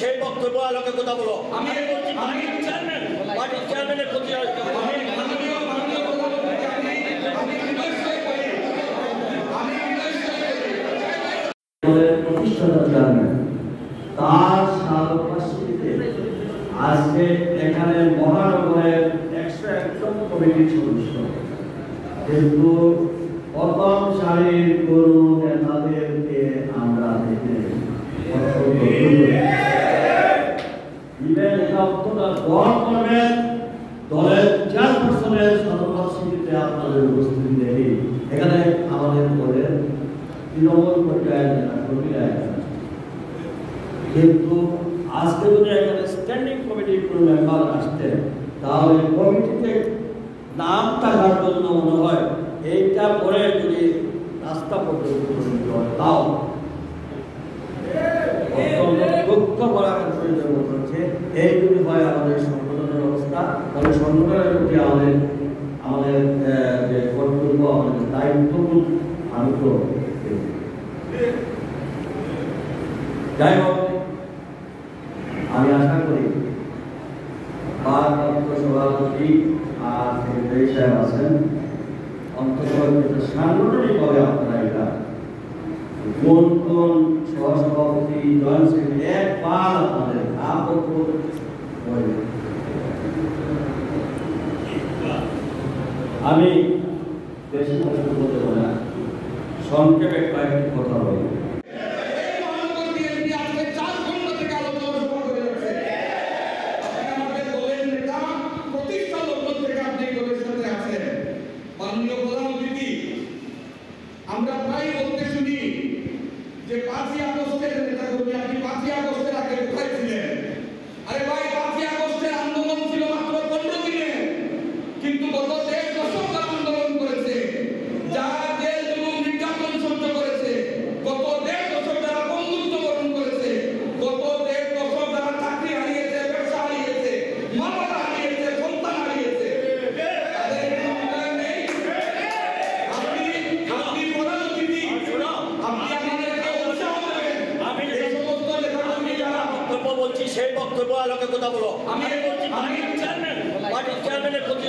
সেই বক্তব্য আলোকে কথা বলো। আমি বলছি পার্টির চেয়ারম্যানের প্রতি প্রতিষ্ঠাতা চেয়ারম্যান তার সার্বভাষিতে আজকে এখানে মহানগরের 101জন কমিটির সদস্য, কিন্তু প্রথম সারির গরু নেতাদেরকে আমরা দেখে গ্রহণ করবেন। দলের চেয়ারপারসনের সর্বভাষিতে আপনাদের উপস্থিতি দেখি এখানে আমাদের দলের তৃণমূল পর্যায়ের নেতা কর্মীরা, কিন্তু আজকে যদি এখানে স্ট্যান্ডিং কমিটির কোনো মেম্বার আসতে তাহলে কমিটিতে নাম থাকার জন্য মনে হয় এইটা পরে যদি রাস্তা পর্যন্ত তাও দুঃখ করার প্রয়োজন হচ্ছে। এই যদি হয় আমাদের সংগঠনের অবস্থা, তাহলে সংগঠনের প্রতি আমাদের যে কর্তব্য, আমাদের দায়িত্ববোধ আমি তো যাই হোক, আমি আশা করি ভারপ্রাপ্ত সভাপতি আর সেক্রেটারি সাহেব আছেন, অন্তত সাংগঠনিকভাবে আপনারা এটা কোন কোন সহসভাপতি জয়েন্ট সেক্রেটারি একবার আপনাদের আমি বেশি কষ্ট করতে পারি না, সংক্ষেপে কয়েকটি কথা বলি। আমরা প্রায় বলতে শুনি যে 5ই আগস্টের নেতা কর্মী, আপনি 5ই আগস্টের আগে কোথায় ছিলেন? আরে ভাই, 5ই আগস্টের আন্দোলন ছিল মাত্র 15 দিনে, কিন্তু গত 1.5 দশক তারা আন্দোলন করেছে। যারা জেল জুলুম নির্যাতন সহ্য করেছে, গত 1.5 দশক যারা বন্ধুত্ব বরণ করেছে, গত 1.5 দশক যারা চাকরি হারিয়েছে, ব্যবসা হারিয়েছে, মা বাবা হারিয়েছে, সন্তান হারিয়েছে, সেই বক্তব্য আলোকে কথা বলো। আমি বলছি পার্টির চেয়ারম্যানের প্রতি